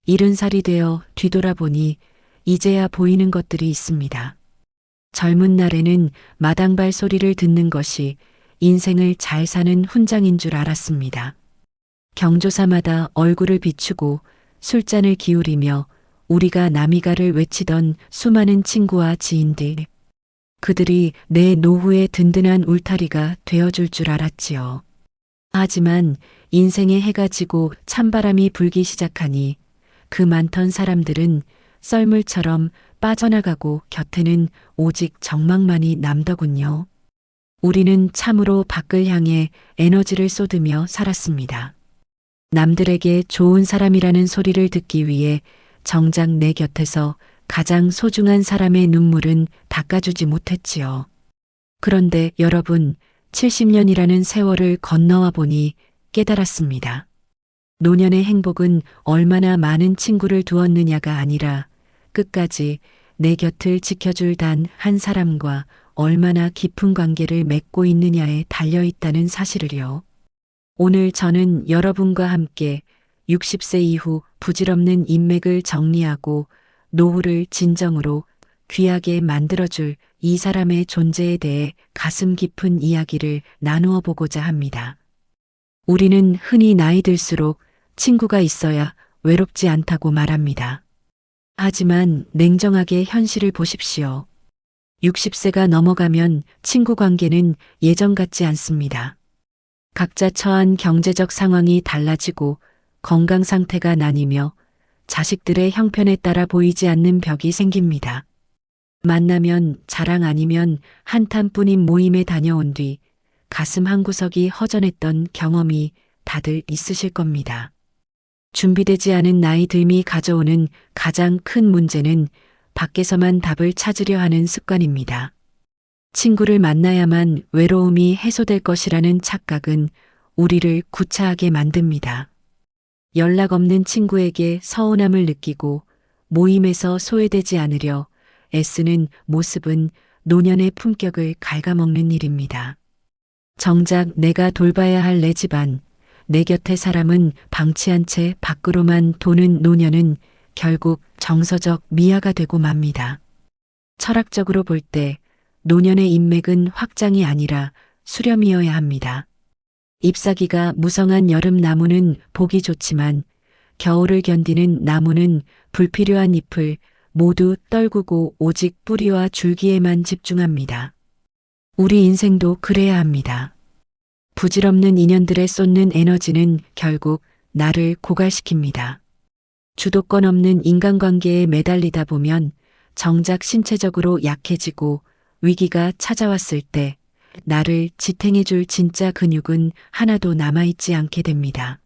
70살이 되어 뒤돌아보니 이제야 보이는 것들이 있습니다. 젊은 날에는 마당발 소리를 듣는 것이 인생을 잘 사는 훈장인 줄 알았습니다. 경조사마다 얼굴을 비추고 술잔을 기울이며 우리가 남이가를 외치던 수많은 친구와 지인들. 그들이 내 노후의 든든한 울타리가 되어줄 줄 알았지요. 하지만 인생의 해가 지고 찬바람이 불기 시작하니 그 많던 사람들은 썰물처럼 빠져나가고 곁에는 오직 정막만이 남더군요. 우리는 참으로 밖을 향해 에너지를 쏟으며 살았습니다. 남들에게 좋은 사람이라는 소리를 듣기 위해 정작 내 곁에서 가장 소중한 사람의 눈물은 닦아주지 못했지요. 그런데 여러분, 70년이라는 세월을 건너와 보니 깨달았습니다. 노년의 행복은 얼마나 많은 친구를 두었느냐가 아니라 끝까지 내 곁을 지켜줄 단 한 사람과 얼마나 깊은 관계를 맺고 있느냐에 달려있다는 사실을요. 오늘 저는 여러분과 함께 60세 이후 부질없는 인맥을 정리하고 노후를 진정으로 귀하게 만들어줄 이 사람의 존재에 대해 가슴 깊은 이야기를 나누어 보고자 합니다. 우리는 흔히 나이 들수록 친구가 있어야 외롭지 않다고 말합니다. 하지만 냉정하게 현실을 보십시오. 60세가 넘어가면 친구 관계는 예전 같지 않습니다. 각자 처한 경제적 상황이 달라지고 건강 상태가 나뉘며 자식들의 형편에 따라 보이지 않는 벽이 생깁니다. 만나면 자랑 아니면 한탄뿐인 모임에 다녀온 뒤 가슴 한구석이 허전했던 경험이 다들 있으실 겁니다. 준비되지 않은 나이 듦이 가져오는 가장 큰 문제는 밖에서만 답을 찾으려 하는 습관입니다. 친구를 만나야만 외로움이 해소될 것이라는 착각은 우리를 구차하게 만듭니다. 연락 없는 친구에게 서운함을 느끼고 모임에서 소외되지 않으려 애쓰는 모습은 노년의 품격을 갉아먹는 일입니다. 정작 내가 돌봐야 할 내 집안, 내 곁의 사람은 방치한 채 밖으로만 도는 노년은 결국 정서적 미아가 되고 맙니다. 철학적으로 볼 때 노년의 인맥은 확장이 아니라 수렴이어야 합니다. 잎사귀가 무성한 여름 나무는 보기 좋지만 겨울을 견디는 나무는 불필요한 잎을 모두 떨구고 오직 뿌리와 줄기에만 집중합니다. 우리 인생도 그래야 합니다. 부질없는 인연들에 쏟는 에너지는 결국 나를 고갈시킵니다. 주도권 없는 인간관계에 매달리다 보면 정작 신체적으로 약해지고 위기가 찾아왔을 때 나를 지탱해줄 진짜 근육은 하나도 남아있지 않게 됩니다.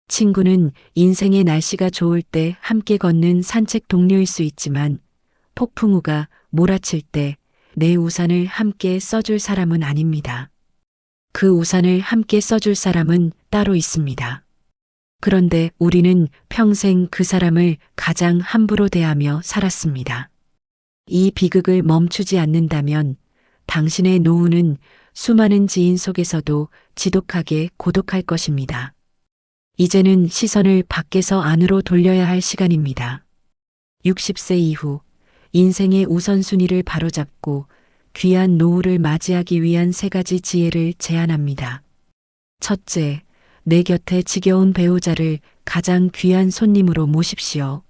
친구는 인생의 날씨가 좋을 때 함께 걷는 산책 동료일 수 있지만 폭풍 우가 몰아칠 때 내 우산을 함께 써줄 사람은 아닙니다. 그 우산을 함께 써줄 사람은 따로 있습니다. 그런데 우리는 평생 그 사람을 가장 함부로 대하며 살았습니다. 이 비극을 멈추지 않는다면 당신의 노후는 수많은 지인 속에서도 지독하게 고독할 것입니다. 이제는 시선을 밖에서 안으로 돌려야 할 시간입니다. 60세 이후 인생의 우선순위를 바로잡고 귀한 노후를 맞이하기 위한 3가지 지혜를 제안합니다. 첫째, 내 곁에 지겨운 배우자를 가장 귀한 손님으로 모십시오.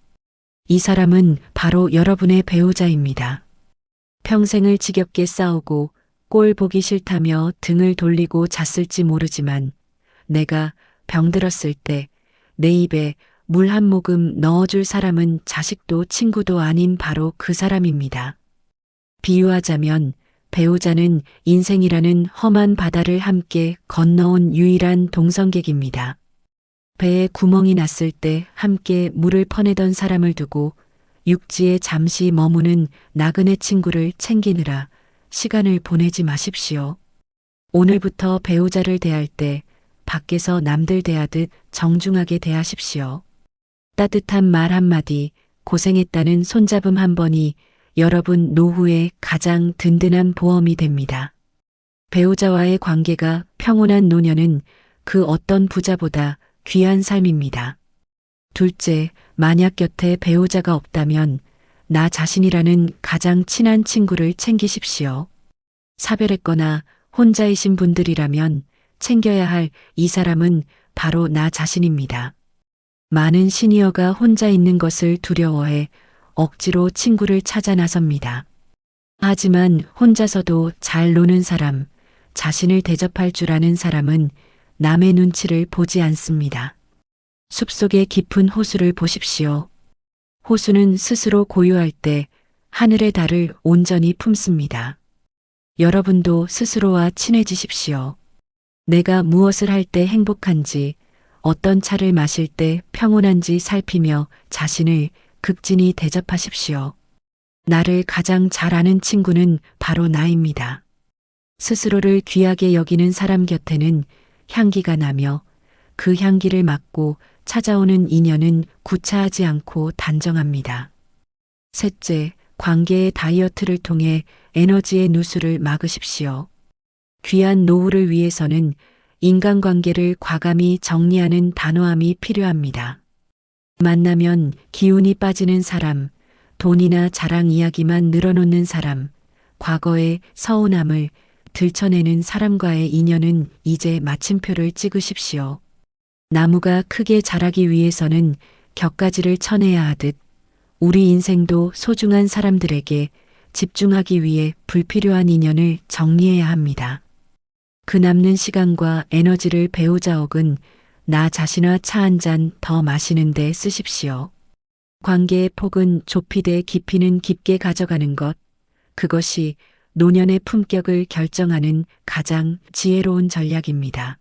이 사람은 바로 여러분의 배우자입니다. 평생을 지겹게 싸우고 꼴 보기 싫다며 등을 돌리고 잤을지 모르지만 내가 병들었을 때 내 입에 물 한 모금 넣어줄 사람은 자식도 친구도 아닌 바로 그 사람입니다. 비유하자면 배우자는 인생이라는 험한 바다를 함께 건너온 유일한 동성객입니다. 배에 구멍이 났을 때 함께 물을 퍼내던 사람을 두고 육지에 잠시 머무는 나그네 친구를 챙기느라 시간을 보내지 마십시오. 오늘부터 배우자를 대할 때 밖에서 남들 대하듯 정중하게 대하십시오. 따뜻한 말 한마디, 고생했다는 손잡음 한 번이 여러분 노후의 가장 든든한 보험이 됩니다. 배우자와의 관계가 평온한 노년은 그 어떤 부자보다 귀한 삶입니다. 둘째, 만약 곁에 배우자가 없다면 나 자신이라는 가장 친한 친구를 챙기십시오. 사별했거나 혼자이신 분들이라면 챙겨야 할 이 사람은 바로 나 자신입니다. 많은 시니어가 혼자 있는 것을 두려워해 억지로 친구를 찾아 나섭니다. 하지만 혼자서도 잘 노는 사람, 자신을 대접할 줄 아는 사람은 남의 눈치를 보지 않습니다. 숲속의 깊은 호수를 보십시오. 호수는 스스로 고요할 때 하늘의 달을 온전히 품습니다. 여러분도 스스로와 친해지십시오. 내가 무엇을 할 때 행복한지, 어떤 차를 마실 때 평온한지 살피며 자신을 극진히 대접하십시오. 나를 가장 잘 아는 친구는 바로 나입니다. 스스로를 귀하게 여기는 사람 곁에는 향기가 나며 그 향기를 맡고 찾아오는 인연은 구차하지 않고 단정합니다. 셋째, 관계의 다이어트를 통해 에너지의 누수를 막으십시오. 귀한 노후를 위해서는 인간관계를 과감히 정리하는 단호함이 필요합니다. 만나면 기운이 빠지는 사람, 돈이나 자랑 이야기만 늘어놓는 사람, 과거의 서운함을 들춰내는 사람과의 인연은 이제 마침표를 찍으십시오. 나무가 크게 자라기 위해서는 격가지를 쳐내야 하듯 우리 인생도 소중한 사람들에게 집중하기 위해 불필요한 인연을 정리해야 합니다. 그 남는 시간과 에너지를 배우자 혹은 나 자신과 차 한 잔 더 마시는 데 쓰십시오. 관계의 폭은 좁히되 깊이는 깊게 가져가는 것, 그것이 노년의 품격을 결정하는 가장 지혜로운 전략입니다.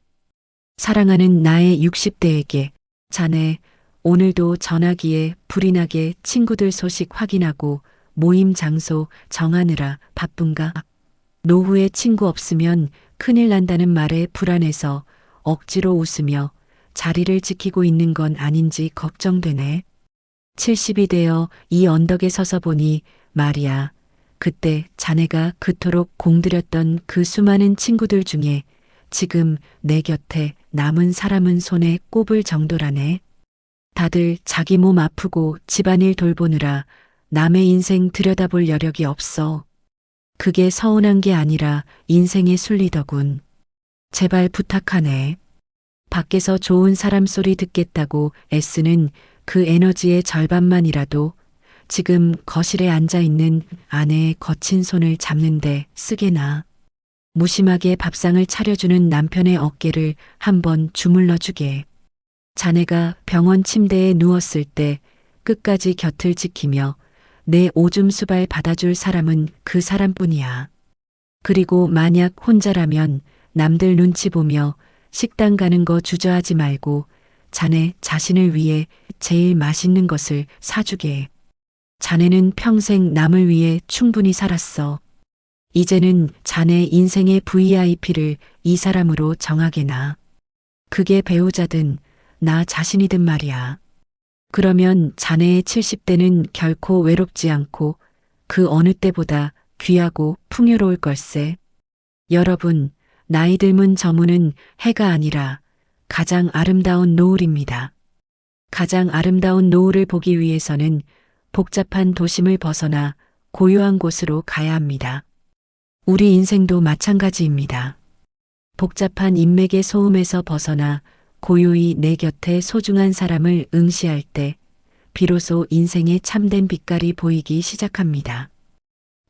사랑하는 나의 60대에게 자네 오늘도 전화기에 불이 나게 친구들 소식 확인하고 모임 장소 정하느라 바쁜가? 노후에 친구 없으면 큰일 난다는 말에 불안해서 억지로 웃으며 자리를 지키고 있는 건 아닌지 걱정되네. 70이 되어 이 언덕에 서서 보니 말이야. 그때 자네가 그토록 공들였던 그 수많은 친구들 중에 지금 내 곁에 남은 사람은 손에 꼽을 정도라네. 다들 자기 몸 아프고 집안일 돌보느라 남의 인생 들여다볼 여력이 없어. 그게 서운한 게 아니라 인생의 순리더군. 제발 부탁하네. 밖에서 좋은 사람 소리 듣겠다고 애쓰는 그 에너지의 절반만이라도 지금 거실에 앉아있는 아내의 거친 손을 잡는데 쓰게나. 무심하게 밥상을 차려주는 남편의 어깨를 한번 주물러 주게. 자네가 병원 침대에 누웠을 때 끝까지 곁을 지키며 내 오줌 수발 받아줄 사람은 그 사람뿐이야. 그리고 만약 혼자라면 남들 눈치 보며 식당 가는 거 주저하지 말고 자네 자신을 위해 제일 맛있는 것을 사주게. 자네는 평생 남을 위해 충분히 살았어. 이제는 자네 인생의 VIP를 이 사람으로 정하게나. 그게 배우자든 나 자신이든 말이야. 그러면 자네의 70대는 결코 외롭지 않고 그 어느 때보다 귀하고 풍요로울 걸세. 여러분, 나이 들문 저문은 해가 아니라 가장 아름다운 노을입니다. 가장 아름다운 노을을 보기 위해서는 복잡한 도심을 벗어나 고요한 곳으로 가야 합니다. 우리 인생도 마찬가지입니다. 복잡한 인맥의 소음에서 벗어나 고요히 내 곁에 소중한 사람을 응시할 때 비로소 인생의 참된 빛깔이 보이기 시작합니다.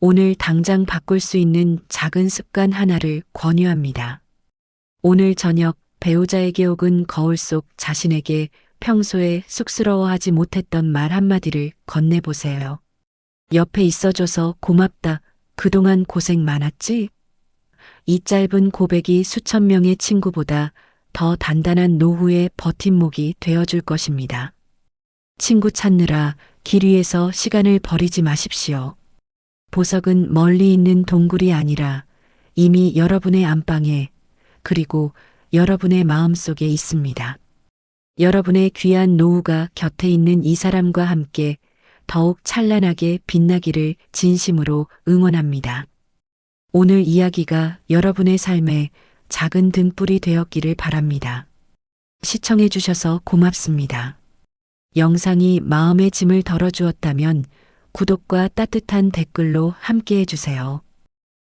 오늘 당장 바꿀 수 있는 작은 습관 하나를 권유합니다. 오늘 저녁 배우자에게 혹은 거울 속 자신에게 평소에 쑥스러워하지 못했던 말 한마디를 건네보세요. 옆에 있어줘서 고맙다. 그동안 고생 많았지? 이 짧은 고백이 수천 명의 친구보다 더 단단한 노후의 버팀목이 되어줄 것입니다. 친구 찾느라 길 위에서 시간을 버리지 마십시오. 보석은 멀리 있는 동굴이 아니라 이미 여러분의 안방에 그리고 여러분의 마음속에 있습니다. 여러분의 귀한 노후가 곁에 있는 이 사람과 함께 더욱 찬란하게 빛나기를 진심으로 응원합니다. 오늘 이야기가 여러분의 삶에 작은 등불이 되었기를 바랍니다. 시청해 주셔서 고맙습니다. 영상이 마음의 짐을 덜어주었다면 구독과 따뜻한 댓글로 함께 해주세요.